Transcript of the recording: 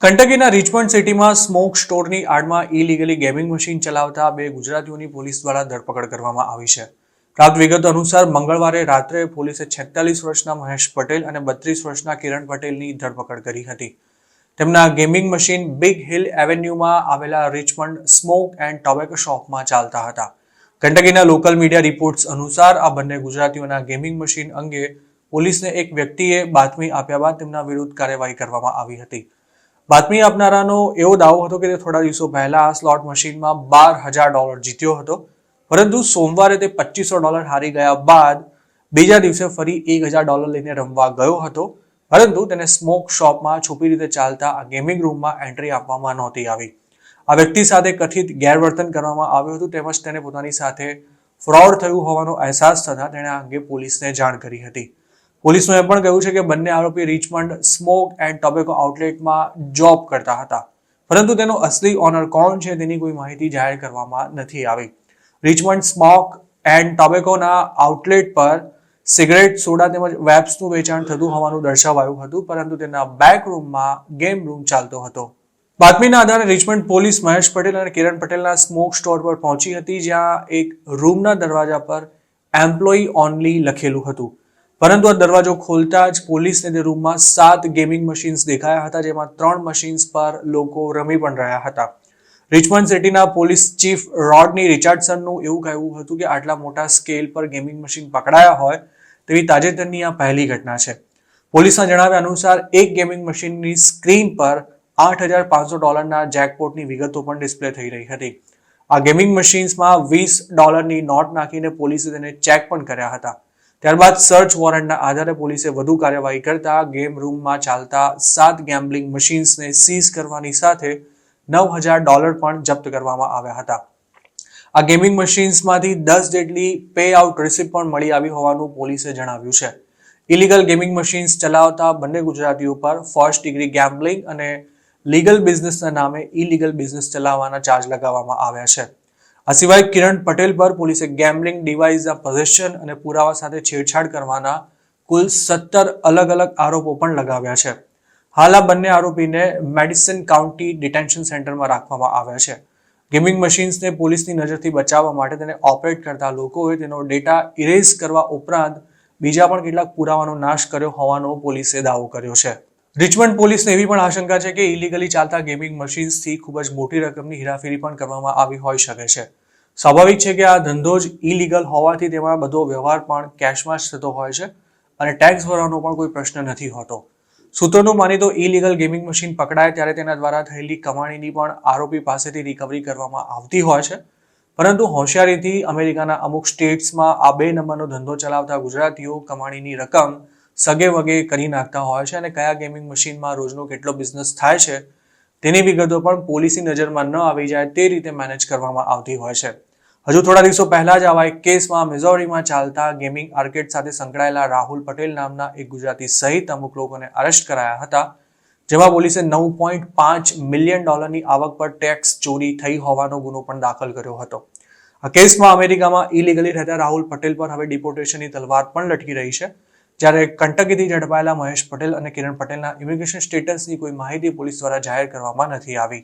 કંટકીના Richmond સિટીમાં smoke સ્ટોરની આડમાં illegally gaming machine ચલાવતા બે ગુજરાતીઓની પોલીસ દ્વારા ધરપકડ કરવામાં આવી છે. પ્રાપ્ત વિગતો અનુસાર મંગળવારે રાત્રે પોલીસે 46 વર્ષના મહેશ પટેલ અને 32 વર્ષના કિરણ પટેલની ધરપકડ કરી હતી. તેમના ગેમિંગ મશીન બિગ હિલ એવેન્યુમાં આવેલા રિચમન્ડ સ્મોક એન્ડ ટોબેકો શોપમાં ચાલતા હતા. કંટકીના લોકલ મીડિયા રિપોર્ટ્સ અનુસાર આ બંને ગુજરાતીઓના ગેમિંગ મશીન અંગે પોલીસને એક વ્યક્તિએ બાતમી આપ્યા બાદ તેમના વિરુદ્ધ કાર્યવાહી કરવામાં આવી હતી. બાતમી આપનારાનો એવો દાવો હતો કે તે થોડા દિવસો પહેલા આ સ્લોટ મશીનમાં $12,000 જીત્યો હતો, પરંતુ સોમવારે તે $2,500 હારી ગયા બાદ બીજા દિવસે ફરી $1,000 લઈને રમવા ગયો હતો, પરંતુ તેને સ્મોક શોપમાં છુપી રીતે ચાલતા આ ગેમિંગ રૂમમાં એન્ટ્રી આપવામાં નહોતી આવી. આ વ્યક્તિ સાથે કથિત ગેરવર્તન કરવામાં આવ્યું હતું તેમજ તેને પોતાની સાથે ફ્રોડ થયું હોવાનો અહેસાસ થતાં તેણે આ અંગે પોલીસને જાણ કરી હતી. પોલીસનું એ પણ કહ્યું છે કે બંને આરોપી રિચમન્ડ સ્મોક એન્ડ ટોબેકો આઉટલેટમાં જોબ કરતા હતા, પરંતુ તેનો અસલી ઓનર કોણ છે તેની કોઈ માહિતી જાહેર કરવામાં નથી આવી. રિચમન્ડ સ્મોક એન્ડ ટોબેકોના આઉટલેટ પર સિગરેટ, સોડા તેમજ વેપ્સનું વેચાણ થતું હોવાનું દર્શાવાયું હતું, પરંતુ તેના બેક રૂમમાં ગેમ રૂમ ચાલતો હતો. બાતમીના આધારે રિચમન્ડ પોલીસ મહેશ પટેલ અને કિરણ પટેલના સ્મોક સ્ટોર પર પહોંચી હતી, જ્યાં એક રૂમના દરવાજા પર એમ્પ્લોયી ઓનલી લખેલું હતું, પરંતુ આ દરવાજો ખોલતા જ પોલીસને તે રૂમમાં 7 ગેમિંગ મશીન્સ દેખાયા હતા, જેમાં 3 મશીન્સ પર લોકો રમી પણ રહ્યા હતા. રિચમન્ડ સિટીના પોલીસ ચીફ રોડની રિચાર્ડસનનું એવું કહેવું હતું કે આટલા મોટા સ્કેલ પર ગેમિંગ મશીન પકડાયા હોય તેવી તાજેતરની આ પહેલી ઘટના છે. પોલીસના જણાવ્યા અનુસાર એક ગેમિંગ મશીનની સ્ક્રીન પર $8,500 જેકપોટની વિગતો પણ ડિસ્પ્લે થઈ રહી હતી. આ ગેમિંગ મશીન્સમાં $20 નોટ નાખીને પોલીસે તેને ચેક પણ કર્યા હતા. ત્યારબાદ સર્ચ વોરંટના આધારે પોલીસે વધુ કાર્યવાહી કરતા ગેમ રૂમમાં ચાલતા 7 ગેમ્બલિંગ મશીન્સને સીઝ કરવાની સાથે $9,000 પણ જપ્ત કરવામાં આવ્યા હતા. આ ગેમિંગ મશીન્સમાંથી 10 જેટલી પે આઉટ રિસિપ્ટ પણ મળી આવી હોવાનું પોલીસે જણાવ્યું છે. ઇલીગલ ગેમિંગ મશીન્સ ચલાવતા બંને ગુજરાતીઓ પર ફર્સ્ટ ડિગ્રી ગેમ્બલિંગ અને લીગલ બિઝનેસના નામે ઇલીગલ બિઝનેસ ચલાવવાના ચાર્જ લગાવવામાં આવ્યા છે. આ સિવાય કિરણ પટેલ પર પોલીસે ગેમ્બલિંગ ડિવાઇસના પોઝેશન અને પુરાવા સાથે છેડછાડ કરવાના કુલ 17 અલગ અલગ આરોપો પણ લગાવ્યા છે. હાલ આ બંને આરોપીને મેડિસન કાઉન્ટી ડિટેન્શન સેન્ટરમાં રાખવામાં આવ્યા છે. ગેમિંગ મશીન્સને પોલીસની નજરથી બચાવવા માટે તેને ઓપરેટ કરતા લોકોએ તેનો ડેટા ઇરેઝ કરવા ઉપરાંત બીજા પણ કેટલાક પુરાવાનો નાશ કર્યો હોવાનો પોલીસે દાવો કર્યો છે. રિચમન્ડ પોલીસને એવી પણ આશંકા છે કે ઇલીગલી ચાલતા ગેમિંગ મશીન્સથી ખૂબ જ મોટી રકમની હેરાફેરી પણ કરવામાં આવી હોઈ શકે છે. સ્વાભાવિક છે કે આ ધંધો જ ઇલીગલ હોવાથી તેમાં બધો વ્યવહાર પણ કેશમાં જ થતો હોય છે અને ટેક્સ ભરવાનો પણ કોઈ પ્રશ્ન નથી હોતો. સૂત્રોનું માની તો ઇલીગલ ગેમિંગ મશીન પકડાય ત્યારે તેના દ્વારા થયેલી કમાણીની પણ આરોપી પાસેથી રિકવરી કરવામાં આવતી હોય છે, પરંતુ હોશિયારીથી અમેરિકાના અમુક સ્ટેટ્સમાં આ 2 નંબરનો ધંધો ચલાવતા ગુજરાતીઓ કમાણીની રકમ સગે વગે કરી નાખતા હોય છે અને કયા ગેમિંગ મશીનમાં રોજનો કેટલો બિઝનેસ થાય છે તેની વિગતો પણ પોલીસની નજરમાં ન આવી જાય તે રીતે મેનેજ કરવામાં આવતી હોય છે. હજુ થોડા દિવસો પહેલા જ આવા એક કેસમાં મિઝોરીમાં ચાલતા ગેમિંગ આર્કેડ સાથે સંકળાયેલા રાહુલ પટેલ નામના એક ગુજરાતી સહિત અમુક લોકોને અરેસ્ટ કરાયા હતા, જેમાં પોલીસે $9.5 મિલિયન આવક પર ટેક્સ ચોરી થઈ હોવાનો ગુનો પણ દાખલ કર્યો હતો. આ કેસમાં અમેરિકામાં ઇલીગલી રહેતા રાહુલ પટેલ પર હવે ડિપોર્ટેશનની તલવાર પણ લટકી રહી છે, જ્યારે કંટકીથી ઝડપાયેલા મહેશ પટેલ અને કિરણ પટેલના ઇમિગ્રેશન સ્ટેટસની કોઈ માહિતી પોલીસ દ્વારા જાહેર કરવામાં નથી આવી.